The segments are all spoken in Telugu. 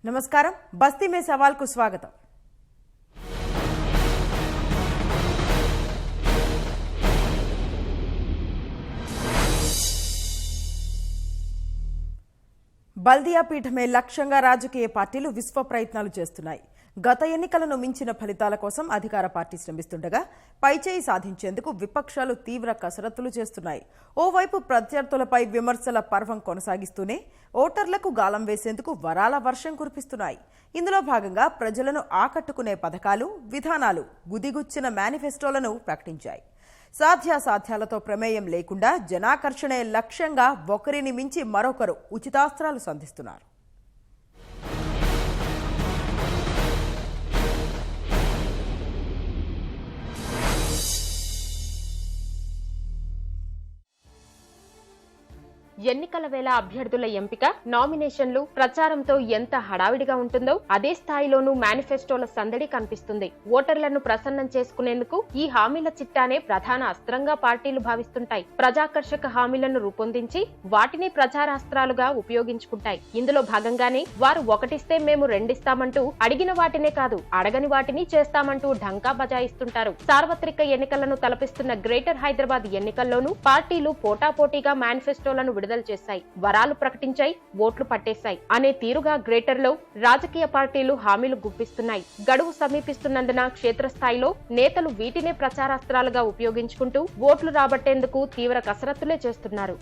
నమస్కారం బస్తీ మే సవాల్ కు స్వాగతం। బల్దియా పీఠమే లక్ష్యంగా రాజకీయ పార్టీలు విశ్వ ప్రయత్నాలు చేస్తున్నాయి। గత ఎన్నికలను మించిన ఫలితాల కోసం అధికార పార్టీ శ్రమిస్తుండగా పైచేయి సాధించేందుకు విపక్షాలు తీవ్ర కసరత్తులు చేస్తున్నాయి। ఓవైపు ప్రత్యర్థులపై విమర్శల పర్వం కొనసాగిస్తూనే ఓటర్లకు గాలం వేసేందుకు వరాల వర్షం కురిపిస్తున్నాయి। ఇందులో భాగంగా ప్రజలను ఆకట్టుకునే పథకాలు, విధానాలు, గుదిగుచ్చిన మేనిఫెస్టోలను ప్రకటించాయి। సాధ్యాసాధ్యాలతో ప్రమేయం లేకుండా జనాకర్షణే లక్ష్యంగా ఒకరిని మించి మరొకరు ఉచితాస్త్రాలు సంధిస్తున్నారు। ఎన్నికల వేళ అభ్యర్థుల ఎంపిక, నామినేషన్లు, ప్రచారంతో ఎంత హడావిడిగా ఉంటుందో అదే స్థాయిలోనూ మేనిఫెస్టోల సందడి కనిపిస్తుంది। ఓటర్లను ప్రసన్నం చేసుకునేందుకు ఈ హామీల చిట్టానే ప్రధాన అస్త్రంగా పార్టీలు భావిస్తుంటాయి। ప్రజాకర్షక హామీలను రూపొందించి వాటిని ప్రచారాస్త్రాలుగా ఉపయోగించుకుంటాయి। ఇందులో భాగంగానే వారు ఒకటిస్తే మేము రెండిస్తామంటూ అడిగిన వాటినే కాదు అడగని వాటిని చేస్తామంటూ ఢంకా బజాయిస్తుంటారు। సార్వత్రిక ఎన్నికలను తలపిస్తున్న గ్రేటర్ హైదరాబాద్ ఎన్నికల్లోనూ పార్టీలు పోటాపోటీగా మేనిఫెస్టోలను విడుదల చేశాయి, వరాలు ప్రకటించాయి, ఓట్లు పట్టేశాయి అనే తీరుగా గ్రేటర్ లో రాజకీయ పార్టీలు హామీలు గుప్పిస్తున్నాయి। గడువు సమీపిస్తున్నందున క్షేత్రస్థాయిలో నేతలు వీటినే ప్రచారాస్త్రాలుగా ఉపయోగించుకుంటూ ఓట్లు రాబట్టేందుకు తీవ్ర కసరత్తులే చేస్తున్నారు।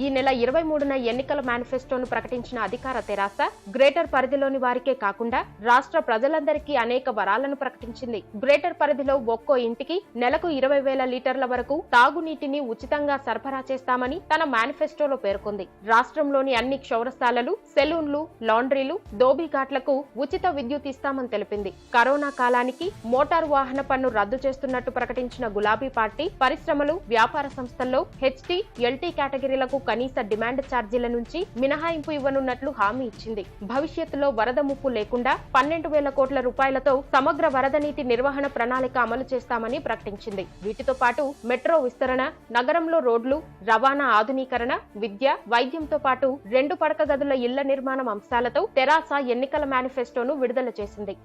ఈ నెల 23న ఎన్నికల మేనిఫెస్టోను ప్రకటించిన అధికార తెరాస గ్రేటర్ పరిధిలోని వారికే కాకుండా రాష్ట్ర ప్రజలందరికీ అనేక వరాలను ప్రకటించింది। గ్రేటర్ పరిధిలో ఒక్కో ఇంటికి నెలకు 20,000 లీటర్ల వరకు తాగునీటిని ఉచితంగా సరఫరా చేస్తామని తన మేనిఫెస్టోలో పేర్కొంది। రాష్ట్రంలోని అన్ని క్షౌరశాలలు, సెలూన్లు, లాండ్రీలు, దోబీఘాట్లకు ఉచిత విద్యుత్ ఇస్తామని తెలిపింది। కరోనా కాలానికి మోటారు వాహన పన్ను రద్దు చేస్తున్నట్టు ప్రకటించిన గులాబీ పార్టీ పరిశ్రమలు, వ్యాపార సంస్థల్లో హెచ్టీ, ఎల్టీ కేటగిరీలకు కనీస డిమాండ్ ఛార్జీల నుంచి మినహాయింపు ఇవ్వనున్నట్లు హామీ ఇచ్చింది। భవిష్యత్తులో వరద ముప్పు లేకుండా 12,000 కోట్ల రూపాయలతో సమగ్ర వరద నీటి నిర్వహణ ప్రణాళిక అమలు చేస్తామని ప్రకటించింది। వీటితో పాటు మెట్రో విస్తరణ, నగరంలో రోడ్లు, రవాణా ఆధునీకరణ, విద్య, వైద్యంతో పాటు 2 పడక గదుల ఇళ్ల నిర్మాణం అంశాలతో తెరాస ఎన్నికల మేనిఫెస్టోను విడుదల చేసింది।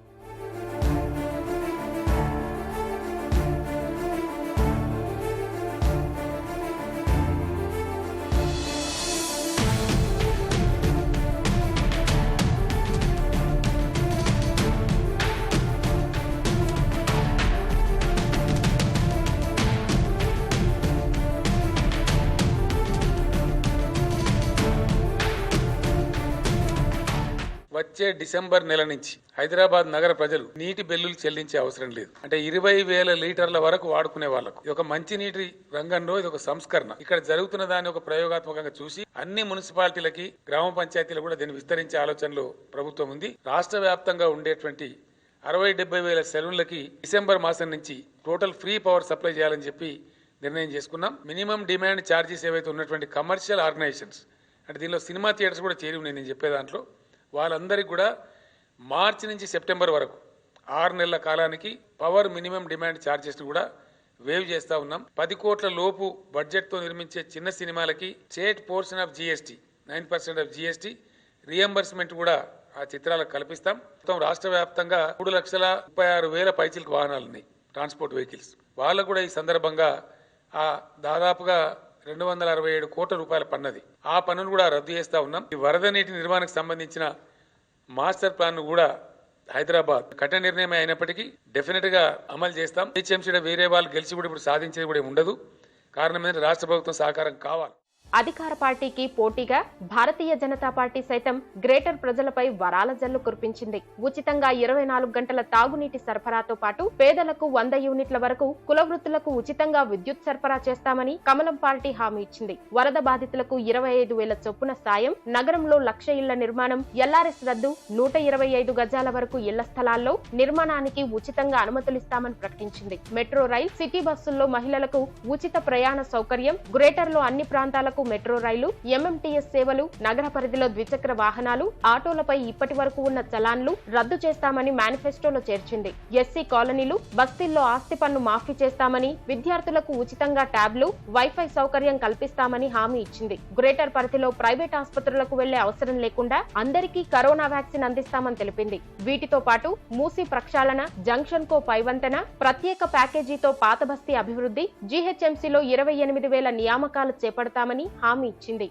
వచ్చే డిసెంబర్ నెల నుంచి హైదరాబాద్ నగర ప్రజలు నీటి బిల్లులు చెల్లించే అవసరం లేదు। అంటే 20,000 లీటర్ల వరకు వాడుకునే వాళ్లకు ఇది ఒక మంచినీటి రంగంలో ఇది ఒక సంస్కరణ। ఇక్కడ జరుగుతున్న దాన్ని ఒక ప్రయోగాత్మకంగా చూసి అన్ని మున్సిపాలిటీలకి, గ్రామ పంచాయతీలు కూడా దీన్ని విస్తరించే ఆలోచనలో ప్రభుత్వం ఉంది। రాష్ట్ర వ్యాప్తంగా ఉండేటువంటి 60-70 వేల సెలూన్లకి డిసెంబర్ మాసం నుంచి టోటల్ ఫ్రీ పవర్ సప్లై చేయాలని చెప్పి నిర్ణయం చేసుకున్నాం। మినిమం డిమాండ్ ఛార్జెస్ ఏవైతే ఉన్నటువంటి కమర్షియల్ ఆర్గనైజేషన్స్, అంటే దీనిలో సినిమా థియేటర్స్ కూడా చేరి ఉన్నాయి నేను చెప్పే దాంట్లో, వాళ్ళందరికీ కూడా మార్చి నుంచి సెప్టెంబర్ వరకు 6 నెలల కాలానికి పవర్ మినిమం డిమాండ్ ఛార్జెస్ కూడా వేవ్ చేస్తా ఉన్నాం। 10 కోట్ల లోపు బడ్జెట్ తో నిర్మించే చిన్న సినిమాలకి state portion of GST 9% of GST reimbursement కూడా ఆ చిత్రాలకు కల్పిస్తాం। మొత్తం రాష్ట్ర వ్యాప్తంగా 3,36,000 పైచిలకు వాహనాలు ఉన్నాయి, ట్రాన్స్పోర్ట్ వెహికల్స్, వాళ్ళకు కూడా ఈ సందర్భంగా దాదాపుగా 267 కోట్ల రూపాయల పన్నది, ఆ పన్నును కూడా రద్దు చేస్తా ఉన్నాం। ఈ వరద నీటి నిర్వహణకు సంబంధించిన మాస్టర్ ప్లాన్ కూడా హైదరాబాద్ కఠిన నిర్ణయం అయినప్పటికీ డెఫినెట్ గా అమలు చేస్తాం। హెచ్ఎంసీ వేరే వాళ్ళు గెలిచి కూడా ఇప్పుడు సాధించేది కూడా ఉండదు। కారణం ఏంటంటే రాష్ట్ర ప్రభుత్వం సహకారం కావాలి। అధికార పార్టీకి పోటీగా భారతీయ జనతా పార్టీ సైతం గ్రేటర్ ప్రజలపై వరాల జల్లు కురిపించింది. ఉచితంగా 24 గంటల తాగునీటి సరఫరాతో పాటు పేదలకు 100 యూనిట్ల వరకు కుల వృత్తులకు ఉచితంగా విద్యుత్ సరఫరా చేస్తామని కమలం పార్టీ హామీ ఇచ్చింది. వరద బాధితులకు 25,000 చొప్పున సాయం, నగరంలో 1,00,000 ఇళ్ల నిర్మాణం, ఎల్ఆర్ఎస్ రద్దు, 125 గజాల వరకు ఇళ్ల స్థలాల్లో నిర్మాణానికి ఉచితంగా అనుమతులిస్తామని ప్రకటించింది. మెట్రో రైల్, సిటీ బస్సుల్లో మహిళలకు ఉచిత ప్రయాణ సౌకర్యం, గ్రేటర్ లో అన్ని ప్రాంతాలకు మెట్రో రైలు, ఎంఎంటీఎస్ సేవలు, నగర పరిధిలో ద్విచక్ర వాహనాలు, ఆటోలపై ఇప్పటి వరకు ఉన్న చలాన్లు రద్దు చేస్తామని మేనిఫెస్టోలో చేర్చింది. ఎస్సీ కాలనీలు, బస్తీల్లో ఆస్తి పన్ను మాఫీ చేస్తామని, విద్యార్థులకు ఉచితంగా ట్యాబ్లు, వైఫై సౌకర్యం కల్పిస్తామని హామీ ఇచ్చింది. గ్రేటర్ పరిధిలో ప్రైవేట్ ఆసుపత్రులకు వెళ్లే అవసరం లేకుండా అందరికీ కరోనా వ్యాక్సిన్ అందిస్తామని తెలిపింది. వీటితో పాటు మూసీ ప్రక్షాళన, జంక్షన్ కో పైవంతెన, ప్రత్యేక ప్యాకేజీతో పాత బస్తీ అభివృద్ధి, జీహెచ్ఎంసీలో 28,000 నియామకాలు చేపడతామని హామీ ఇచ్చింది.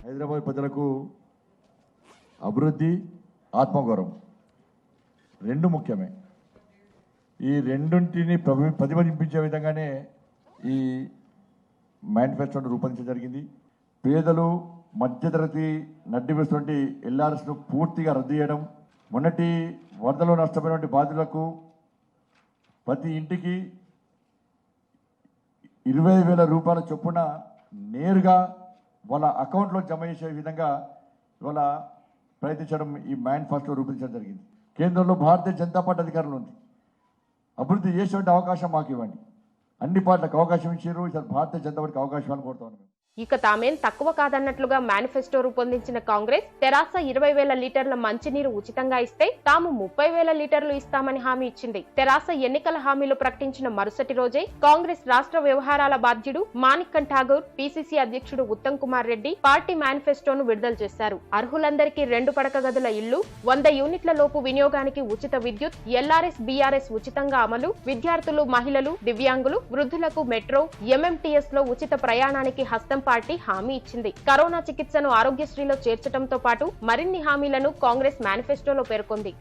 హైదరాబాద్ ప్రజలకు అభివృద్ధి, ఆత్మగౌరవం రెండు ముఖ్యమే. ఈ రెండింటిని ప్రతిబింబించే విధంగానే ఈ మేనిఫెస్టోను రూపొందించడం జరిగింది. పేదలు, మధ్యతరగతి నడ్డి వేసినటువంటి ఎల్ఆర్ఎస్ను పూర్తిగా రద్దు చేయడం, మొన్నటి వరదలో నష్టపోయినటువంటి బాధితులకు ప్రతి ఇంటికి 20,000 రూపాయల చొప్పున నేరుగా వాళ్ళ అకౌంట్లో జమ చేసే విధంగా ఇవాళ ప్రయత్నించడం ఈ మేనిఫెస్టో రూపొందించడం జరిగింది. కేంద్రంలో భారతీయ జనతా పార్టీ అధికారంలో ఉంది. అభివృద్ధి చేసేటువంటి అవకాశం మాకు ఇవ్వండి. అన్ని పార్టీలకు అవకాశం ఇచ్చారు. ఈసారి భారతీయ జనతా పార్టీకి అవకాశం ఇవ్వాలని కోరుతా ఉన్నాం. ఇక తామేం తక్కువ కాదన్నట్లుగా మేనిఫెస్టో రూపొందించిన కాంగ్రెస్ తెరాస 20,000 లీటర్ల మంచినీరు ఉచితంగా ఇస్తే తాము 30,000 లీటర్లు ఇస్తామని హామీ ఇచ్చింది. తెరాస ఎన్నికల హామీలు ప్రకటించిన మరుసటి రోజే కాంగ్రెస్ రాష్ట్ర వ్యవహారాల బాధ్యుడు మాణిక్కన్ ఠాగూర్, పిసిసి అధ్యక్షుడు ఉత్తమ్ కుమార్ రెడ్డి పార్టీ మేనిఫెస్టోను విడుదల చేశారు. అర్హులందరికీ 2 పడక గదుల ఇళ్లు, 100 యూనిట్ల లోపు వినియోగానికి ఉచిత విద్యుత్, ఎల్ఆర్ఎస్, బీఆర్ఎస్ ఉచితంగా అమలు, విద్యార్థులు, మహిళలు, దివ్యాంగులు, వృద్ధులకు మెట్రో, ఎంఎంటీఎస్ లో ఉచిత ప్రయాణానికి హస్తం పార్టీ హామీ ఇచ్చింది. కరోనా చికిత్సను ఆరోగ్యశ్రీలో చేర్చడంతో పాటు మరిన్ని హామీలను కాంగ్రెస్ మేనిఫెస్టోలో పేర్కొంది.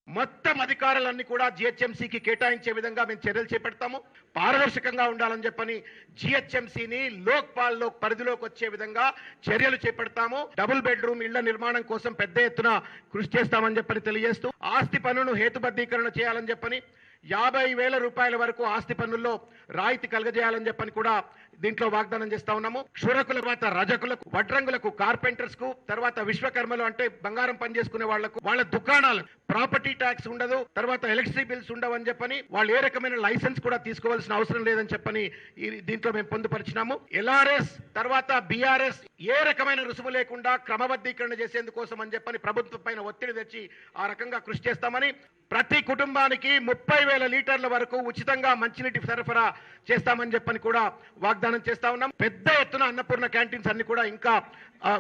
మొత్తం అధికారులన్నీ కూడా జిహెచ్ఎంసీకి కేటాయించే విధంగా మేము చర్యలు చేపడతాము. పారదర్శకంగా ఉండాలని చెప్పని జిహెచ్ఎంసీని లోక్పాల్ పరిధిలోకి వచ్చే విధంగా చర్యలు చేపడతాము. డబుల్ బెడ్రూమ్ ఇళ్ల నిర్మాణం కోసం పెద్ద ఎత్తున కృషి చేస్తామని చెప్పని తెలియజేస్తూ, ఆస్తి పన్నును హేతుబద్ధీకరణ చేయాలని చెప్పని 50,000 రూపాయల వరకు ఆస్తి పన్నుల్లో రాయితీ కలగజేయాలని చెప్పని కూడా దీంట్లో వాగ్దానం చేస్తా ఉన్నాము. క్షురకుల తర్వాత రజకులకు, వడ్రంగులకు, కార్పెంటర్స్ కు, తర్వాత విశ్వకర్మలు అంటే బంగారం పనిచేసుకునే వాళ్లకు, వాళ్ళ దుకాణాలకు ప్రాపర్టీ ట్యాక్స్ ఉండదు, తర్వాత ఎలక్ట్రిసిటీ బిల్స్ ఉండవని చెప్పని, వాళ్ళు ఏ రకమైన లైసెన్స్ కూడా తీసుకోవాల్సిన అవసరం లేదని చెప్పని దీంట్లో మేము పొందుపరిచినాము. ఎల్ఆర్ఎస్ తర్వాత బీఆర్ఎస్ ఏ రకమైన రుసుము లేకుండా క్రమబద్ధీకరణ చేసేందుకోసం అని చెప్పని ప్రభుత్వం పైన ఒత్తిడి తెచ్చి ఆ రకంగా కృషి చేస్తామని, ప్రతి కుటుంబానికి 30,000 లీటర్ల వరకు ఉచితంగా మంచినీటి సరఫరా చేస్తామని చెప్పని కూడా వాగ్దానం చేస్తా ఉన్నాం. పెద్ద ఎత్తున అన్నపూర్ణ క్యాంటీన్స్ అన్ని కూడా ఇంకా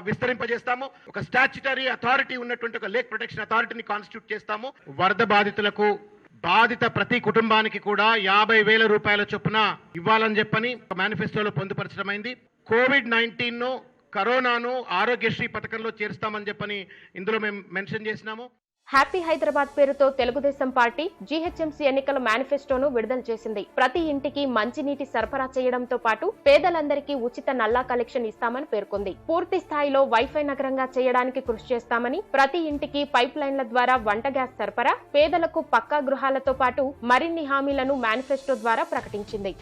విస్తరింపజేస్తాము. ఒక స్టాచ్యుటరీ అథారిటీ ఉన్నటువంటి ఒక లేక్ ప్రొటెక్షన్ అథారిటీని కాన్స్టిట్యూట్ చేస్తాము. వరద బాధితులకు ప్రతి కుటుంబానికి కూడా 50,000 రూపాయల చొప్పున ఇవ్వాలని చెప్పని మేనిఫెస్టోలో పొందుపరచడమైంది. కోవిడ్-19 కరోనాను ఆరోగ్యశ్రీ పథకంలో చేరుస్తామని చెప్పని ఇందులో మేము మెన్షన్ చేసినాము. హ్యాపీ హైదరాబాద్ పేరుతో తెలుగుదేశం పార్టీ జీహెచ్ఎంసీ ఎన్నికల మేనిఫెస్టోను విడుదల చేసింది. ప్రతి ఇంటికి మంచినీటి సరఫరా చేయడంతో పాటు పేదలందరికీ ఉచిత నల్లా కలెక్షన్ ఇస్తామని పేర్కొంది. పూర్తి స్థాయిలో వైఫై నగరంగా చేయడానికి కృషి చేస్తామని, ప్రతి ఇంటికి పైప్ లైన్ల ద్వారా వంట గ్యాస్ సరఫరా, పేదలకు పక్కా గృహాలతో పాటు మరిన్ని హామీలను మేనిఫెస్టో ద్వారా ప్రకటించింది.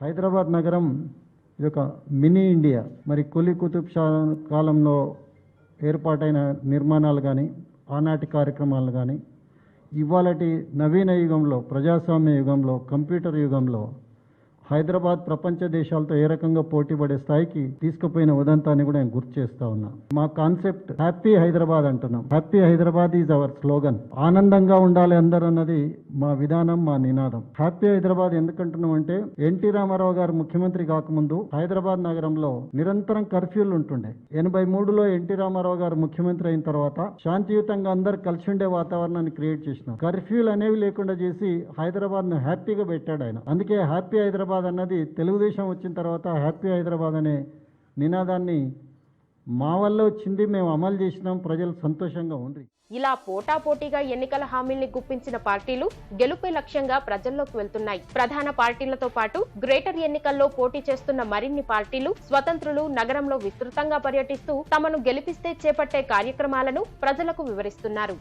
హైదరాబాద్ నగరం ఇది ఒక మినీ ఇండియా. మరి కులీ కుతుబ్ షా కాలంలో ఏర్పాటైన నిర్మాణాలు కానీ, ఆనాటి కార్యక్రమాలు కానీ ఇవాళటి నవీన యుగంలో, ప్రజాస్వామ్య యుగంలో, కంప్యూటర్ యుగంలో హైదరాబాద్ ప్రపంచ దేశాలతో ఏ రకంగా పోటీ పడే స్థాయికి తీసుకుపోయిన ఉదంతాన్ని కూడా నేను గుర్తు చేస్తా ఉన్నా. మా కాన్సెప్ట్ హ్యాపీ హైదరాబాద్ అంటున్నాం. Happy Hyderabad is our slogan. ఆనందంగా ఉండాలి అందరూ అన్నది మా విధానం, మా నినాదం. హ్యాపీ హైదరాబాద్ ఎందుకంటున్నాం అంటే ఎన్టీ రామారావు గారు ముఖ్యమంత్రి కాకముందు హైదరాబాద్ నగరంలో నిరంతరం కర్ఫ్యూలు ఉంటుండే. 83లో ఎన్టీ రామారావు గారు ముఖ్యమంత్రి అయిన తర్వాత శాంతియుతంగా అందరు కలిసి ఉండే వాతావరణాన్ని క్రియేట్ చేసినాం. కర్ఫ్యూలు అనేవి లేకుండా చేసి హైదరాబాద్ ను హ్యాపీగా పెట్టాడు ఆయన. అందుకే హ్యాపీ హైదరాబాద్ అన్నది తెలుగుదేశం వచ్చిన తర్వాత హ్యాపీ హైదరాబాద్ అనే నినాదాన్ని మా వల్ల వచ్చింది, మేము అమలు చేసినాం, ప్రజలు సంతోషంగా ఉండ్రి. ఇలా పోటాపోటీగా ఎన్నికల హామీల్ని గుప్పించిన పార్టీలు గెలుపే లక్ష్యంగా ప్రజల్లోకి వెళ్తున్నాయి. ప్రధాన పార్టీలతో పాటు గ్రేటర్ ఎన్నికల్లో పోటీ చేస్తున్న మరిన్ని పార్టీలు, స్వతంత్రులు నగరంలో విస్తృతంగా పర్యటిస్తూ తమను గెలిపిస్తే చేపట్టే కార్యక్రమాలను ప్రజలకు వివరిస్తున్నారు.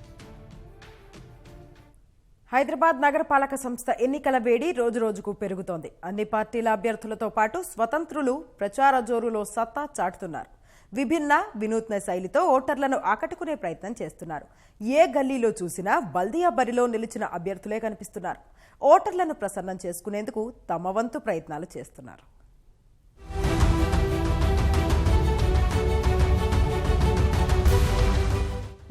హైదరాబాద్ నగరపాలక సంస్థ ఎన్నికల వేడి రోజురోజుకు పెరుగుతోంది. అన్ని పార్టీల అభ్యర్థులతో పాటు స్వతంత్రులు ప్రచార జోరులో సత్తా చాటుతున్నారు. విభిన్న వినూత్న శైలితో ఓటర్లను ఆకట్టుకునే ప్రయత్నం చేస్తున్నారు. ఏ గల్లీలో చూసినా బల్దియా బరిలో నిలిచిన అభ్యర్థులే కనిపిస్తున్నారు. ఓటర్లను ప్రసన్నం చేసుకునేందుకు తమ వంతు ప్రయత్నాలు చేస్తున్నారు.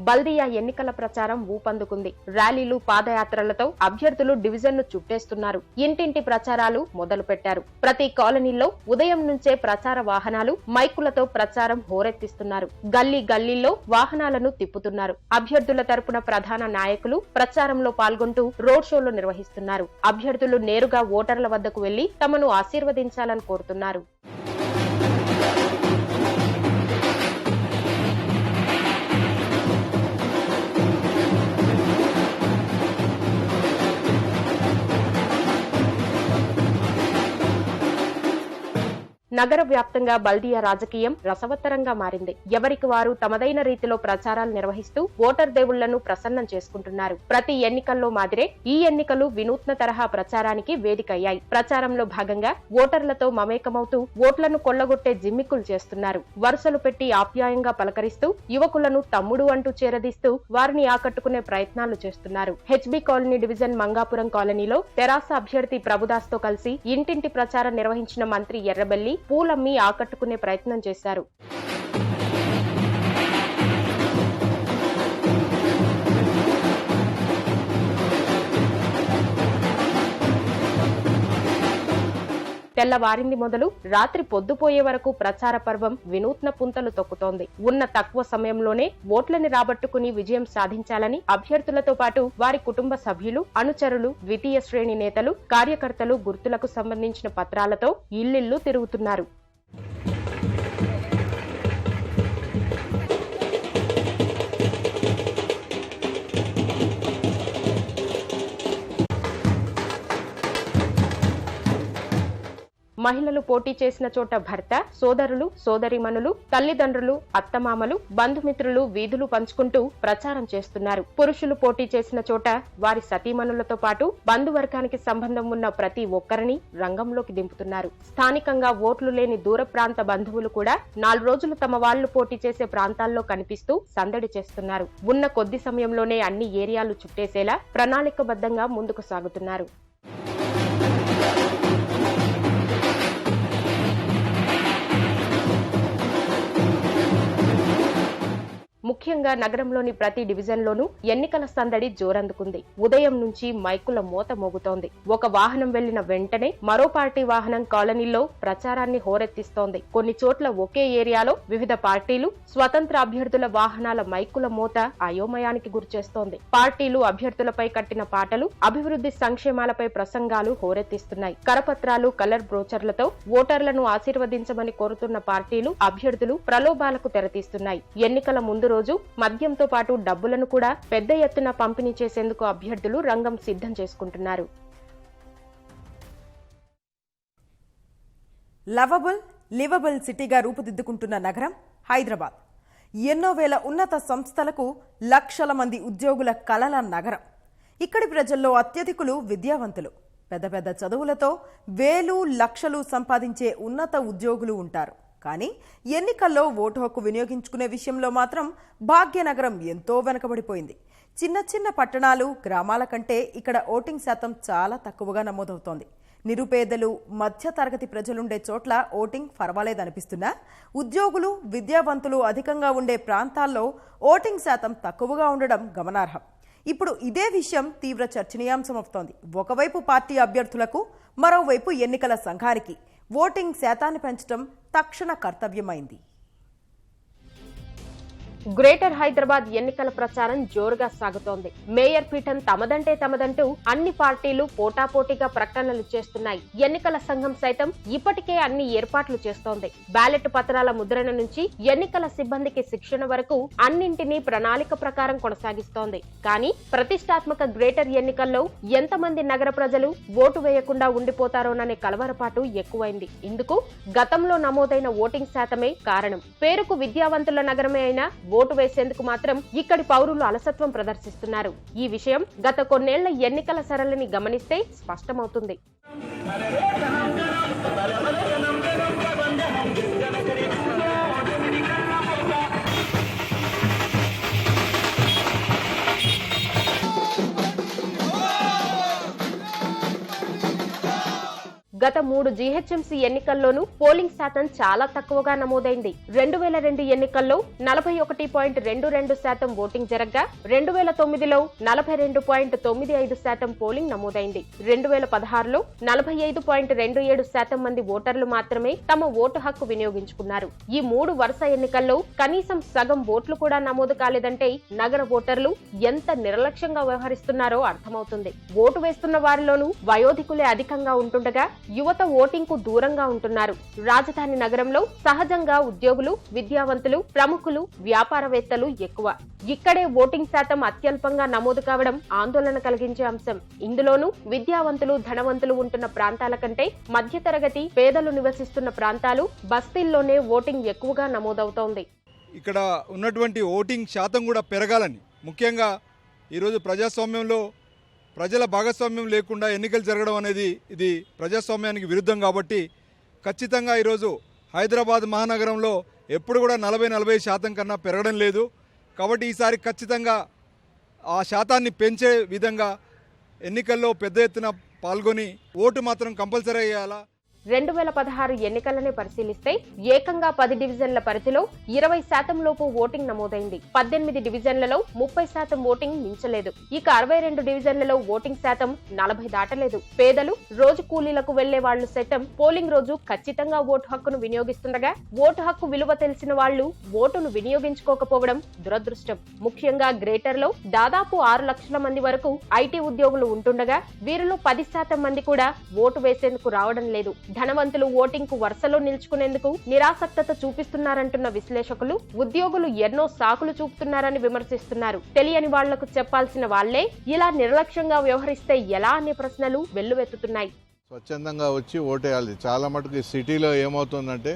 బల్దియా ఎన్నికల ప్రచారం ఊపందుకుంది. ర్యాలీలు, పాదయాత్రలతో అభ్యర్థులు డివిజన్ను చుట్టేస్తున్నారు. ఇంటింటి ప్రచారాలు మొదలు పెట్టారు. ప్రతి కాలనీలో ఉదయం నుంచే ప్రచార వాహనాలు, మైకులతో ప్రచారం హోరెత్తిస్తున్నారు. గల్లీ గల్లీల్లో వాహనాలను తిప్పుతున్నారు. అభ్యర్థుల తరపున ప్రధాన నాయకులు ప్రచారంలో పాల్గొంటూ రోడ్ షోలు నిర్వహిస్తున్నారు. అభ్యర్థులు నేరుగా ఓటర్ల వద్దకు వెళ్లి తమను ఆశీర్వదించాలని కోరుతున్నారు. నగర వ్యాప్తంగా బల్దియా రాజకీయం రసవత్తరంగా మారింది. ఎవరికి వారు తమదైన రీతిలో ప్రచారాలు నిర్వహిస్తూ ఓటర్ దేవుళ్లను ప్రసన్నం చేసుకుంటున్నారు. ప్రతి ఎన్నికల్లో మాదిరే ఈ ఎన్నికలు వినూత్న తరహా ప్రచారానికి వేదికయ్యాయి. ప్రచారంలో భాగంగా ఓటర్లతో మమేకమవుతూ ఓట్లను కొల్లగొట్టే జిమ్మిక్కులు చేస్తున్నారు. వరుసలు పెట్టి ఆప్యాయంగా పలకరిస్తూ యువకులను తమ్ముడు అంటూ చేరదీస్తూ వారిని ఆకట్టుకునే ప్రయత్నాలు చేస్తున్నారు. హెచ్బి కాలనీ డివిజన్ మంగాపురం కాలనీలో తెరాస అభ్యర్థి ప్రభుదాస్ తో కలిసి ఇంటింటి ప్రచారం నిర్వహించిన మంత్రి ఎర్రబెల్లి పూలమ్మి ఆకట్టుకునే ప్రయత్నం చేశారు. తెల్లవారింది మొదలు రాత్రి పొద్దుపోయే వరకు ప్రచార పర్వం వినూత్న పుంతలు తొక్కుతోంది. ఉన్న తక్కువ సమయంలోనే ఓట్లని రాబట్టుకుని విజయం సాధించాలని అభ్యర్థులతో పాటు వారి కుటుంబ సభ్యులు, అనుచరులు, ద్వితీయ శ్రేణి నేతలు, కార్యకర్తలు గుర్తులకు సంబంధించిన పత్రాలతో ఇల్లిల్లు తిరుగుతున్నారు. మహిళలు పోటీ చేసిన చోట భర్త, సోదరులు, సోదరీమణులు, తల్లిదండ్రులు, అత్తమామలు, బంధుమిత్రులు వీధులు పంచుకుంటూ ప్రచారం చేస్తున్నారు. పురుషులు పోటీ చేసిన చోట వారి సతీమణులతో పాటు బంధువర్గానికి సంబంధం ఉన్న ప్రతి ఒక్కరిని రంగంలోకి దింపుతున్నారు. స్థానికంగా ఓట్లు లేని దూర ప్రాంత బంధువులు కూడా 4 రోజులు తమ వాళ్లు పోటీ చేసే ప్రాంతాల్లో కనిపిస్తూ సందడి చేస్తున్నారు. ఉన్న కొద్ది సమయంలోనే అన్ని ఏరియాలు చుట్టేసేలా ప్రణాళికబద్ధంగా ముందుకు సాగుతున్నారు. ముఖ్యంగా నగరంలోని ప్రతి డివిజన్లోనూ ఎన్నికల సందడి జోరందుకుంది. ఉదయం నుంచి మైకుల మోత మోగుతోంది. ఒక వాహనం వెళ్లిన వెంటనే మరో పార్టీ వాహనం కాలనీలో ప్రచారాన్ని హోరెత్తిస్తోంది. కొన్ని చోట్ల ఒకే ఏరియాలో వివిధ పార్టీలు, స్వతంత్ర అభ్యర్థుల వాహనాల మైకుల మోత అయోమయానికి గురిచేస్తోంది. పార్టీలు అభ్యర్థులపై కట్టిన పాటలు, అభివృద్ధి సంక్షేమాలపై ప్రసంగాలు హోరెత్తిస్తున్నాయి. కరపత్రాలు, కలర్ బ్రోచర్లతో ఓటర్లను ఆశీర్వదించమని కోరుతున్న పార్టీలు, అభ్యర్థులు ప్రలోభాలకు తెరతీస్తున్నాయి. ఎన్నికల ముందు రోజు మద్యంతో పాటు డబ్బులను కూడా పెద్ద ఎత్తున పంపిణీ చేసేందుకు అభ్యర్థులు రంగం సిద్ధం చేసుకుంటున్నారు. లవబుల్, లివబుల్ సిటీగా రూపుదిద్దుకుంటున్న నగరం హైదరాబాద్. ఎన్నో వేల ఉన్నత సంస్థలకు లక్షల మంది ఉద్యోగుల కలల నగరం. ఇక్కడి ప్రజల్లో అత్యధికులు విద్యావంతులు. పెద్ద పెద్ద చదువులతో వేలు, లక్షలు సంపాదించే ఉన్నత ఉద్యోగులు ఉంటారు. కానీ ఎన్నికల్లో ఓటు హక్కు వినియోగించుకునే విషయంలో మాత్రం భాగ్యనగరం ఎంతో వెనకబడిపోయింది. చిన్న చిన్న పట్టణాలు, గ్రామాల కంటే ఇక్కడ ఓటింగ్ శాతం చాలా తక్కువగా నమోదవుతోంది. నిరుపేదలు, మధ్యతరగతి ప్రజలుండే చోట్ల ఓటింగ్ పర్వాలేదనిపిస్తున్నా ఉద్యోగులు, విద్యావంతులు అధికంగా ఉండే ప్రాంతాల్లో ఓటింగ్ శాతం తక్కువగా ఉండడం గమనార్హం. ఇప్పుడు ఇదే విషయం తీవ్ర చర్చనీయాంశమవుతోంది. ఒకవైపు పార్టీ అభ్యర్థులకు, మరోవైపు ఎన్నికల సంఘానికి ఓటింగ్ శాతాన్ని పెంచడం తక్షణ కర్తవ్యమైంది. గ్రేటర్ హైదరాబాద్ ఎన్నికల ప్రచారం జోరుగా సాగుతోంది. మేయర్ పీఠం తమదంటే తమదంటూ అన్ని పార్టీలు పోటాపోటీగా ప్రకటనలు చేస్తున్నాయి. ఎన్నికల సంఘం సైతం ఇప్పటికే అన్ని ఏర్పాట్లు చేస్తోంది. బ్యాలెట్ పత్రాల ముద్రణ నుంచి ఎన్నికల సిబ్బందికి శిక్షణ వరకు అన్నింటినీ ప్రణాళిక ప్రకారం కొనసాగిస్తోంది. కానీ ప్రతిష్టాత్మక గ్రేటర్ ఎన్నికల్లో ఎంతమంది నగర ప్రజలు ఓటు వేయకుండా ఉండిపోతారోననే కలవరపాటు ఎక్కువైంది. ఇందుకు గతంలో నమోదైన ఓటింగ్ శాతమే కారణం. పేరుకు విద్యావంతుల నగరమే అయినా ఓటు వేసేందుకు మాత్రం ఇక్కడి పౌరులు అలసత్వం ప్రదర్శిస్తున్నారు. ఈ విషయం గత కొన్నేళ్ల ఎన్నికల సరళిని గమనిస్తే స్పష్టమవుతుంది. గత 3 జీహెచ్ఎంసీ ఎన్నికల్లోనూ పోలింగ్ శాతం చాలా తక్కువగా నమోదైంది. 2002 ఎన్నికల్లో 41.22% ఓటింగ్ జరగ్గా 2009లో 42.95% పోలింగ్ నమోదైంది. 2016లో 45.27% మంది ఓటర్లు మాత్రమే తమ ఓటు హక్కు వినియోగించుకున్నారు. ఈ 3 వరుస ఎన్నికల్లో కనీసం సగం ఓట్లు కూడా నమోదు కాలేదంటే నగర ఓటర్లు ఎంత నిర్లక్ష్యంగా వ్యవహరిస్తున్నారో అర్థమవుతుంది. ఓటు వేస్తున్న వారిలోనూ వయోధికులే అధికంగా ఉంటుండగా యువత ఓటింగ్ కు దూరంగా ఉంటున్నారు. రాజధాని నగరంలో సహజంగా ఉద్యోగులు, విద్యావంతులు, ప్రముఖులు, వ్యాపారవేత్తలు ఎక్కువ. ఇక్కడే ఓటింగ్ శాతం అత్యల్పంగా నమోదు కావడం ఆందోళన కలిగించే అంశం. ఇందులోనూ విద్యావంతులు, ధనవంతులు ఉంటున్న ప్రాంతాల కంటే మధ్యతరగతి, పేదలు నివసిస్తున్న ప్రాంతాలు, బస్తీల్లోనే ఓటింగ్ ఎక్కువగా నమోదవుతోంది. ఇక్కడ ఉన్నటువంటి ఓటింగ్ శాతం కూడా పెరగాలని, ముఖ్యంగా ఈరోజు ప్రజాస్వామ్యంలో ప్రజల భాగస్వామ్యం లేకుండా ఎన్నికలు జరగడం అనేది ఇది ప్రజాస్వామ్యానికి విరుద్ధం. కాబట్టి ఖచ్చితంగా ఈరోజు హైదరాబాద్ మహానగరంలో ఎప్పుడు కూడా 40-45% కన్నా పెరగడం లేదు. కాబట్టి ఈసారి ఖచ్చితంగా ఆ శాతాన్ని పెంచే విధంగా ఎన్నికల్లో పెద్ద ఎత్తున పాల్గొని ఓటు మాత్రం కంపల్సరీ వేయాలా. 2016 ఎన్నికలనే పరిశీలిస్తే ఏకంగా 10 డివిజన్ల పరిధిలో 20% లోపు ఓటింగ్ నమోదైంది. 18 డివిజన్లలో 30% ఓటింగ్ మించలేదు. ఇక 62 డివిజన్లలో ఓటింగ్ శాతం 40 దాటలేదు. పేదలు, రోజు కూలీలకు వెళ్లే వాళ్లు సైతం పోలింగ్ రోజు ఖచ్చితంగా ఓటు హక్కును వినియోగిస్తుండగా ఓటు హక్కు విలువ తెలిసిన వాళ్లు ఓటును వినియోగించుకోకపోవడం దురదృష్టం. ముఖ్యంగా గ్రేటర్ లో దాదాపు 6 లక్షల మంది వరకు ఐటీ ఉద్యోగులు ఉంటుండగా వీరిలో 10% మంది కూడా ఓటు వేసేందుకు రావడం లేదు. ధనవంతులు ఓటింగ్ కు వరుసలో నిల్చుకునేందుకు నిరాసక్తత చూపిస్తున్నారంటున్న విశ్లేషకులు, ఉద్యోగులు ఎన్నో సాకులు చూపుతున్నారని విమర్శిస్తున్నారు. తెలియని వాళ్లకు చెప్పాల్సిన వాళ్లే ఇలా నిర్లక్ష్యంగా వ్యవహరిస్తే ఎలా అనే ప్రశ్నలు వెల్లువెత్తుతున్నాయి. స్వచ్ఛందంగా వచ్చి ఓటేయాలి. చాలా మటుకు సిటీలో ఏమవుతుందంటే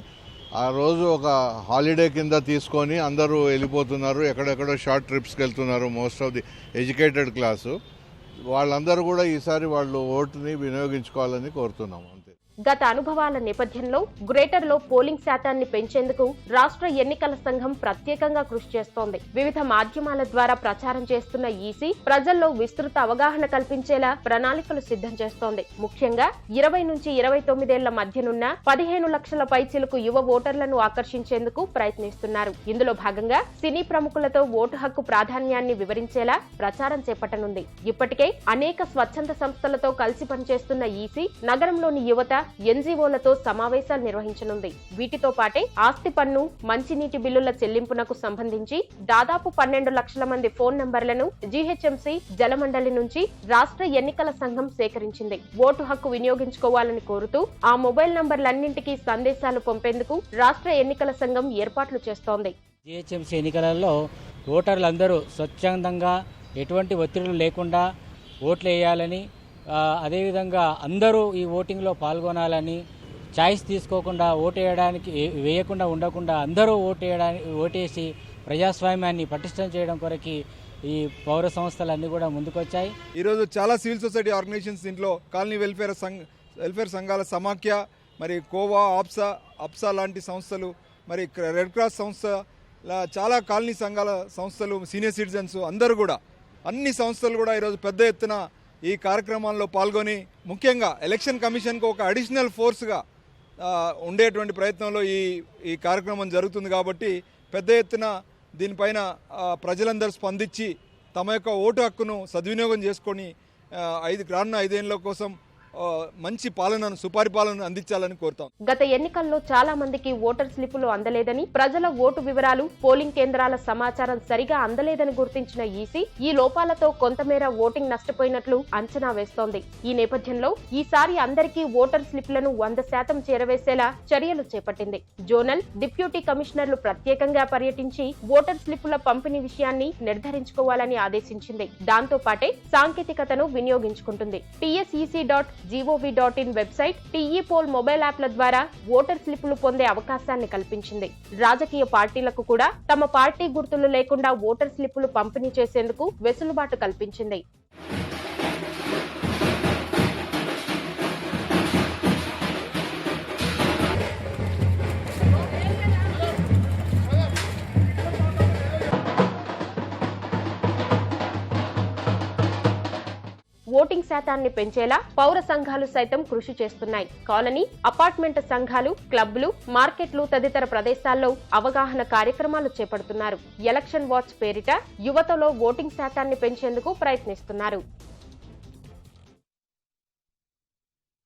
ఆ రోజు ఒక హాలిడే కింద తీసుకొని అందరూ వెళ్ళిపోతున్నారు, ఎక్కడెక్కడో షార్ట్ ట్రిప్స్కి వెళ్తున్నారు. Most of the educated class వాళ్ళందరూ కూడా ఈసారి వాళ్ళు ఓటుని వినియోగించుకోవాలని కోరుతున్నాము. అంతే. గత అనుభవాల నేపథ్యంలో గ్రేటర్ లో పోలింగ్ శాతాన్ని పెంచేందుకు రాష్ట్ర ఎన్నికల సంఘం ప్రత్యేకంగా కృషి చేస్తోంది. వివిధ మాధ్యమాల ద్వారా ప్రచారం చేస్తున్న ఈసీ ప్రజల్లో విస్తృత అవగాహన కల్పించేలా ప్రణాళికలు సిద్ధం చేస్తోంది. ముఖ్యంగా 20 నుంచి 29 ఏళ్ల మధ్యనున్న 15 లక్షల పైచిలకు యువ ఓటర్లను ఆకర్షించేందుకు ప్రయత్నిస్తున్నారు. ఇందులో భాగంగా సినీ ప్రముఖులతో ఓటు హక్కు ప్రాధాన్యాన్ని వివరించేలా ప్రచారం చేపట్టనుంది. ఇప్పటికే అనేక స్వచ్ఛంద సంస్థలతో కలిసి పనిచేస్తున్న ఈసీ నగరంలోని యువత, ఎన్జీఓలతో సమావేశాలు నిర్వహించనుంది. వీటితో పాటే ఆస్తి పన్ను, మంచినీటి బిల్లుల చెల్లింపునకు సంబంధించి దాదాపు 12 లక్షల మంది ఫోన్ నంబర్లను జీహెచ్ఎంసీ, జలమండలి నుంచి రాష్ట్ర ఎన్నికల సంఘం సేకరించింది. ఓటు హక్కు వినియోగించుకోవాలని కోరుతూ ఆ మొబైల్ నంబర్లన్నింటికీ సందేశాలు పంపేందుకు రాష్ట్ర ఎన్నికల సంఘం ఏర్పాట్లు చేస్తోంది. జీహెచ్ఎంసీ ఎన్నికలలో ఓటర్లందరూ స్వచ్ఛందంగా ఎటువంటి ఒత్తిడులు లేకుండా ఓట్లు వేయాలని, అదేవిధంగా అందరూ ఈ ఓటింగ్లో పాల్గొనాలని, ఛాయిస్ తీసుకోకుండా వేయకుండా ఉండకుండా అందరూ ఓటేసి ప్రజాస్వామ్యాన్ని పటిష్టం చేయడం కొరకు ఈ పౌర సంస్థలన్నీ కూడా ముందుకొచ్చాయి. ఈరోజు చాలా సివిల్ సొసైటీ ఆర్గనైజేషన్స్, దీంట్లో కాలనీ వెల్ఫేర్ సంఘాల సమాఖ్య, మరి కోవా, ఆప్సా, అప్సా లాంటి సంస్థలు, మరి రెడ్ క్రాస్ సంస్థ, చాలా కాలనీ సంఘాల సంస్థలు, సీనియర్ సిటిజన్స్ అందరూ కూడా, అన్ని సంస్థలు కూడా ఈరోజు పెద్ద ఎత్తున ఈ కార్యక్రమాల్లో పాల్గొని ముఖ్యంగా ఎలక్షన్ కమిషన్కు ఒక అడిషనల్ ఫోర్స్గా ఉండేటువంటి ప్రయత్నంలో ఈ కార్యక్రమం జరుగుతుంది. కాబట్టి పెద్ద ఎత్తున దీనిపైన ప్రజలందరూ స్పందించి తమ యొక్క ఓటు హక్కును సద్వినియోగం చేసుకొని రానున్న 5 ఏళ్ల కోసం మంచి పాలనను, సుపరిపాలనను అందించాలని కోరుతాం. గత ఎన్నికల్లో చాలా మందికి ఓటర్ స్లిప్పులు అందలేదని, ప్రజల ఓటు వివరాలు, పోలింగ్ కేంద్రాల సమాచారం సరిగా అందలేదని గుర్తించిన ఈసీ ఈ లోపాలతో కొంతమేర ఓటింగ్ నష్టపోయినట్లు అంచనా వేస్తోంది. ఈ నేపథ్యంలో ఈసారి అందరికీ ఓటర్ స్లిప్లను 100% చేరవేసేలా చర్యలు చేపట్టింది. జోనల్, డిప్యూటీ కమిషనర్లు ప్రత్యేకంగా పర్యటించి ఓటర్ స్లిప్పుల పంపిణీ విషయాన్ని నిర్ధారించుకోవాలని ఆదేశించింది. దాంతో పాటే సాంకేతికతను వినియోగించుకుంటుంది. tsec.gov.in website, TE poll mobile యాప్ల ద్వారా ఓటర్ స్లిప్పులు పొందే అవకాశాన్ని కల్పించింది. రాజకీయ పార్టీలకు కూడా తమ పార్టీ గుర్తులు లేకుండా ఓటర్ స్లిప్పులు పంపిణీ చేసేందుకు వెసులుబాటు కల్పించింది. ఓటింగ్ శాతాన్ని పెంచేలా పౌర సంఘాలు సైతం కృషి చేస్తున్నాయి. కాలనీ, అపార్ట్మెంట్ సంఘాలు, క్లబ్లు, మార్కెట్లు తదితర ప్రదేశాల్లో అవగాహన కార్యక్రమాలు చేపడుతున్నారు. ఎలక్షన్ వాచ్ పేరిట యువతలో ఓటింగ్ శాతాన్ని పెంచేందుకు ప్రయత్నిస్తున్నారు.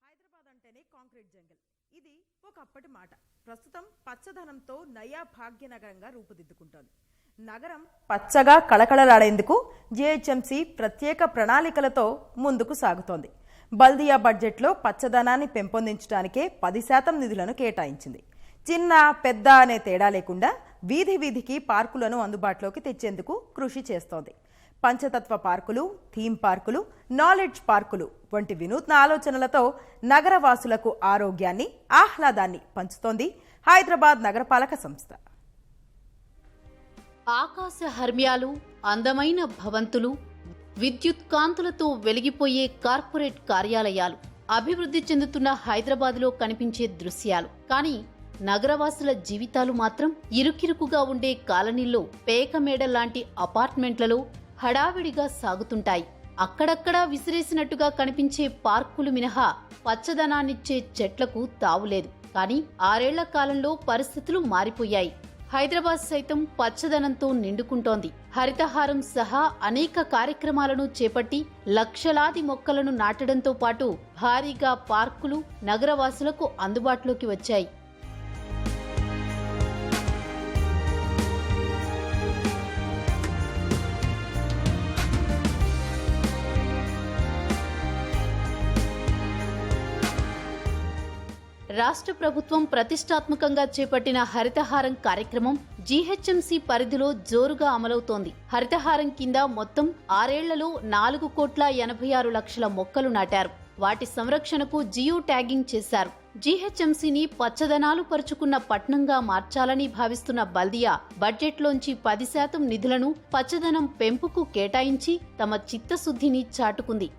హైదరాబాద్ అంటేనే కాంక్రీట్ జంగల్. ఇది ఒకప్పటి మాట. ప్రస్తుతం పచ్చదనంతో నయా భాగ్యనగరంగా రూపుదిద్దుకుంటోంది. నగరం పచ్చగా కళకళలాడేందుకు జీహెచ్ఎంసీ ప్రత్యేక ప్రణాళికలతో ముందుకు సాగుతోంది. బల్దియా బడ్జెట్లో పచ్చదనాన్ని పెంపొందించడానికే 10% నిధులను కేటాయించింది. చిన్న, పెద్ద అనే తేడా లేకుండా వీధి వీధికి పార్కులను అందుబాటులోకి తెచ్చేందుకు కృషి చేస్తోంది. పంచతత్వ పార్కులు, థీమ్ పార్కులు, నాలెడ్జ్ పార్కులు వంటి వినూత్న ఆలోచనలతో నగరవాసులకు ఆరోగ్యాన్ని, ఆహ్లాదాన్ని పంచుతోంది హైదరాబాద్ నగరపాలక సంస్థ. ఆకాశ హర్మ్యాలు, అందమైన భవంతులు, విద్యుత్ కాంతులతో వెలిగిపోయే కార్పొరేట్ కార్యాలయాలు అభివృద్ధి చెందుతున్న హైదరాబాద్లో కనిపించే దృశ్యాలు. కానీ నగరవాసుల జీవితాలు మాత్రం ఇరుకిరుకుగా ఉండే కాలనీల్లో, పేకమేడ లాంటి అపార్ట్మెంట్లలో హడావిడిగా సాగుతుంటాయి. అక్కడక్కడా విసిరేసినట్టుగా కనిపించే పార్కులు మినహా పచ్చదనాన్నిచ్చే చెట్లకు తావులేదు. కానీ 6 ఏళ్ల కాలంలో పరిస్థితులు మారిపోయాయి. హైదరాబాద్ సైతం పచ్చదనంతో నిండుకుంటోంది. హరితహారం సహా అనేక కార్యక్రమాలను చేపట్టి లక్షలాది మొక్కలను నాటడంతో పాటు భారీగా పార్కులు నగరవాసులకు అందుబాటులోకి వచ్చాయి. రాష్ట్ర ప్రభుత్వం ప్రతిష్టాత్మకంగా చేపట్టిన హరితహారం కార్యక్రమం జీహెచ్ఎంసీ పరిధిలో జోరుగా అమలవుతోంది. హరితహారం కింద మొత్తం 6 ఏళ్లలో 4,86,00,000 మొక్కలు నాటారు. వాటి సంరక్షణకు జియో ట్యాగింగ్ చేశారు. జీహెచ్ఎంసీని పచ్చదనాలు పరుచుకున్న పట్టణంగా మార్చాలని భావిస్తున్న బల్దియా బడ్జెట్లోంచి 10% నిధులను పచ్చదనం పెంపుకు కేటాయించి తమ చిత్తశుద్ధిని చాటుకుంది.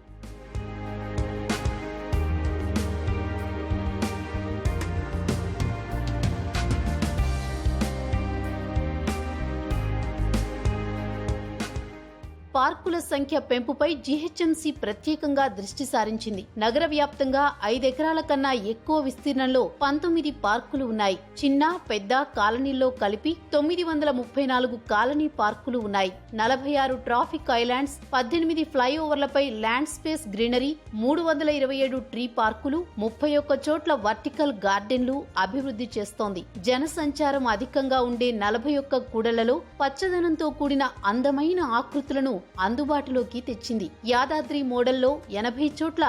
పార్కుల సంఖ్య పెంపుపై జీహెచ్ఎంసీ ప్రత్యేకంగా దృష్టి సారించింది. నగర వ్యాప్తంగా 5 ఎకరాల కన్నా ఎక్కువ విస్తీర్ణంలో 19 పార్కులు ఉన్నాయి. చిన్న, పెద్ద కాలనీల్లో కలిపి 934 కాలనీ పార్కులు ఉన్నాయి. 46 ట్రాఫిక్ ఐలాండ్స్, 18 ఫ్లైఓవర్లపై ల్యాండ్ స్పేస్ గ్రీనరీ, 327 ట్రీ పార్కులు, 31 చోట్ల వర్టికల్ గార్డెన్లు అభివృద్ధి చేస్తోంది. జనసంచారం అధికంగా ఉండే 41 కూడళ్లలో పచ్చదనంతో కూడిన అందమైన ఆకృతులను అందుబాటులోకి తెచ్చింది. యాదాద్రి మోడల్లో 80 చోట్ల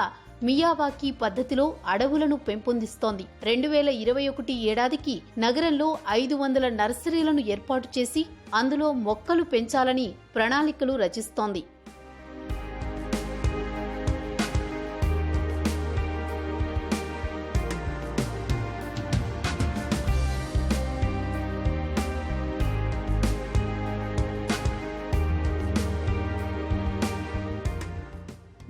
మియావాకీ పద్ధతిలో అడవులను పెంపొందిస్తోంది. 2021 ఏడాదికి నగరంలో 500 నర్సరీలను ఏర్పాటు చేసి అందులో మొక్కలు పెంచాలని ప్రణాళికలు రచిస్తోంది.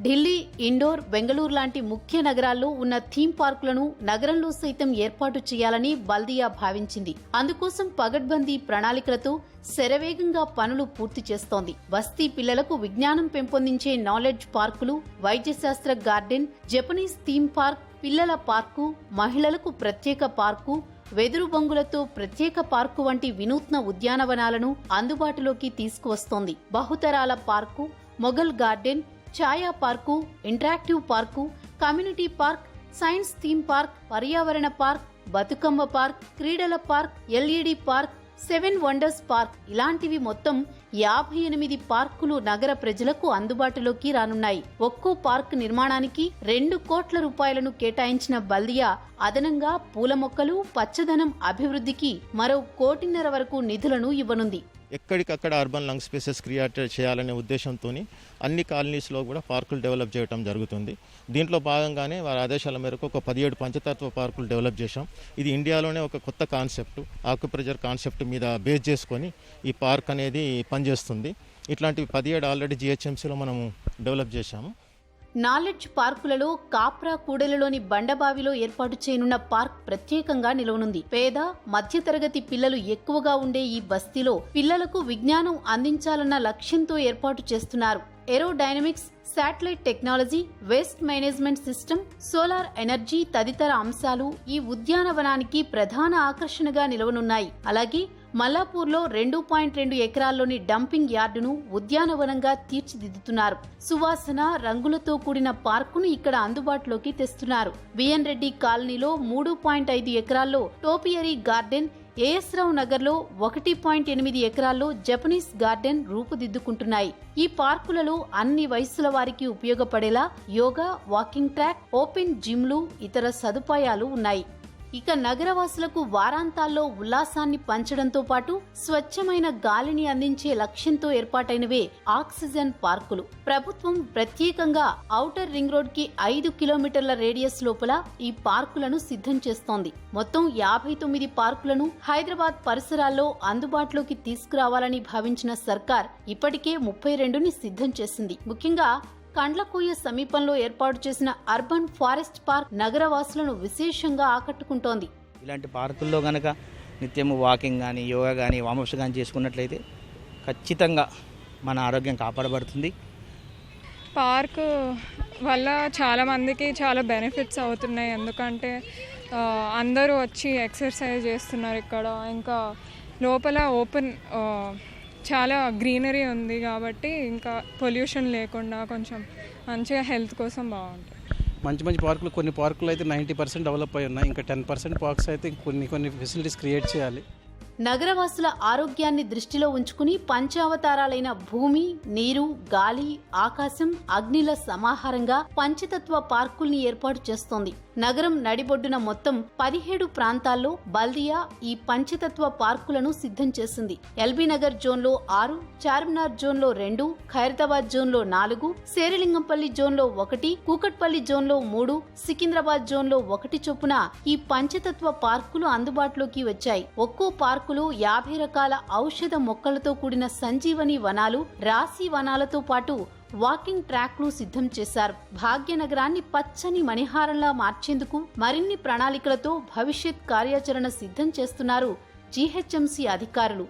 ఢిల్లీ, ఇండోర్, బెంగళూరు లాంటి ముఖ్య నగరాల్లో ఉన్న థీమ్ పార్కులను నగరంలో సైతం ఏర్పాటు చేయాలని బల్దియా భావించింది. అందుకోసం పగడ్బందీ ప్రణాళికలతో శరవేగంగా పనులు పూర్తి చేస్తోంది. బస్తీ పిల్లలకు విజ్ఞానం పెంపొందించే నాలెడ్జ్ పార్కులు, వైద్యశాస్త్ర గార్డెన్, జపనీస్ థీమ్ పార్క్, పిల్లల పార్కు, మహిళలకు ప్రత్యేక పార్కు, వెదురు బొంగులతో ప్రత్యేక పార్కు వంటి వినూత్న ఉద్యానవనాలను అందుబాటులోకి తీసుకువస్తోంది. బహుతరాల పార్కు, మొఘల్ గార్డెన్, ఛాయా park, interactive park, community park, science theme park, పర్యావరణ పార్క్, బతుకమ్మ పార్క్, క్రీడల park, LED park, 7 wonders park ఇలాంటివి మొత్తం 58 పార్కులు నగర ప్రజలకు అందుబాటులోకి రానున్నాయి. ఒక్కో పార్క్ నిర్మాణానికి 2 కోట్ల రూపాయలను కేటాయించిన బల్దియా అదనంగా పూల మొక్కలు, పచ్చదనం అభివృద్ధికి మరో 1.5 కోటి వరకు నిధులను ఇవ్వనుంది. ఎక్కడికక్కడ అర్బన్ లంగ్ స్పేసెస్ క్రియేట్ చేయాలనే ఉద్దేశంతో అన్ని కాలనీస్లో కూడా పార్కులు డెవలప్ చేయడం జరుగుతుంది. దీంట్లో భాగంగానే వారి ఆదేశాల మేరకు ఒక 17 పంచతత్వ పార్కులు డెవలప్ చేశాం. ఇది ఇండియాలోనే ఒక కొత్త కాన్సెప్ట్, ఆక్యుప్రెజర్ కాన్సెప్ట్ మీద బేస్ చేసుకొని ఈ పార్క్ అనేది పనిచేస్తుంది. ఇట్లాంటివి 17 ఆల్రెడీ జిహెచ్ఎంసీలో మనము డెవలప్ చేశాము. నాలెడ్జ్ పార్కులలో కాప్రా కూడలిలోని బండబావిలో ఏర్పాటు చేయనున్న పార్క్ ప్రత్యేకంగా నిలవనుంది. పేద, మధ్యతరగతి పిల్లలు ఎక్కువగా ఉండే ఈ బస్తీలో పిల్లలకు విజ్ఞానం అందించాలన్న లక్ష్యంతో ఏర్పాటు చేస్తున్నారు. Aerodynamics, satellite technology, waste management system, solar energy తదితర అంశాలు ఈ ఉద్యానవనానికి ప్రధాన ఆకర్షణగా నిలవనున్నాయి. అలాగే మల్లాపూర్లో 2.2 ఎకరాల్లోని డంపింగ్ యార్డును ఉద్యానవనంగా తీర్చిదిద్దుతున్నారు. సువాసన, రంగులతో కూడిన పార్కును ఇక్కడ అందుబాటులోకి తెస్తున్నారు. బిఎన్ రెడ్డి కాలనీలో 3.5 ఎకరాల్లో టోపియరీ గార్డెన్, ఏఎస్ రావు నగర్లో 1.8 ఎకరాల్లో జపనీస్ గార్డెన్ రూపుదిద్దుకుంటున్నాయి. ఈ పార్కులలో అన్ని వయస్సుల వారికి ఉపయోగపడేలా యోగా, వాకింగ్ ట్రాక్, ఓపెన్ జిమ్లు, ఇతర సదుపాయాలు ఉన్నాయి. ఇక నగరవాసులకు వారాంతాల్లో ఉల్లాసాన్ని పంచడంతో పాటు స్వచ్ఛమైన గాలిని అందించే లక్ష్యంతో ఏర్పాటైనవే ఆక్సిజన్ పార్కులు. ప్రభుత్వం ప్రత్యేకంగా ఔటర్ రింగ్ రోడ్ కి 5 కిలోమీటర్ల రేడియస్ లోపల ఈ పార్కులను సిద్ధం చేస్తోంది. మొత్తం 59 పార్కులను హైదరాబాద్ పరిసరాల్లో అందుబాటులోకి తీసుకురావాలని భావించిన సర్కార్ ఇప్పటికే 32ని సిద్ధం చేసింది. ముఖ్యంగా కండ్లకోయ సమీపంలో ఏర్పాటు చేసిన అర్బన్ ఫారెస్ట్ పార్క్ నగరవాసులను విశేషంగా ఆకట్టుకుంటోంది. ఇలాంటి పార్కుల్లో గనక నిత్యము వాకింగ్ కానీ, యోగా కానీ, వామప్స్ కానీ చేసుకున్నట్లయితే ఖచ్చితంగా మన ఆరోగ్యం కాపాడబడుతుంది. పార్క్ వల్ల చాలామందికి చాలా బెనిఫిట్స్ అవుతున్నాయి. ఎందుకంటే అందరూ వచ్చి ఎక్సర్సైజ్ చేస్తున్నారు ఇక్కడ. ఇంకా లోపల ఓపెన్ చాలా గ్రీనరీ ఉంది కాబట్టి ఇంకా పొల్యూషన్ లేకుండా కొంచెం మంచిగా హెల్త్ కోసం బాగుంటుంది. మంచి పార్కులు, కొన్ని పార్కులు అయితే 90% డెవలప్ అయి ఉన్నాయి. ఇంకా 10% పార్క్స్ అయితే కొన్ని ఫెసిలిటీస్ క్రియేట్ చేయాలి. నగరవాసుల ఆరోగ్యాన్ని దృష్టిలో ఉంచుకుని పంచావతారాలైన భూమి, నీరు, గాలి, ఆకాశం, అగ్నిల సమాహారంగా పంచతత్వ పార్కుల్ని ఏర్పాటు చేస్తోంది. నగరం నడిబొడ్డున మొత్తం 17 ప్రాంతాల్లో బల్దియా ఈ పంచతత్వ పార్కులను సిద్ధం చేసింది. ఎల్బీ నగర్ జోన్లో 6, చార్మినార్ జోన్లో 2, ఖైరతాబాద్ జోన్లో 4, శేరిలింగంపల్లి జోన్లో 1, కూకట్పల్లి జోన్లో 3, సికింద్రాబాద్ జోన్లో 1 చొప్పున ఈ పంచతత్వ పార్కులు అందుబాటులోకి వచ్చాయి. ఒక్కో పార్కులు 50 రకాల ఔషధ మొక్కలతో కూడిన సంజీవని వనాలు, రాశి వనాలతో పాటు వాకింగ్ ట్రాక్లు సిద్ధం చేశారు. భాగ్యనగరాన్ని పచ్చని మణిహారంలా మార్చేందుకు మరిన్ని ప్రణాళికలతో భవిష్యత్ కార్యాచరణ సిద్ధం చేస్తున్నారు జీహెచ్ఎంసీ అధికారులు.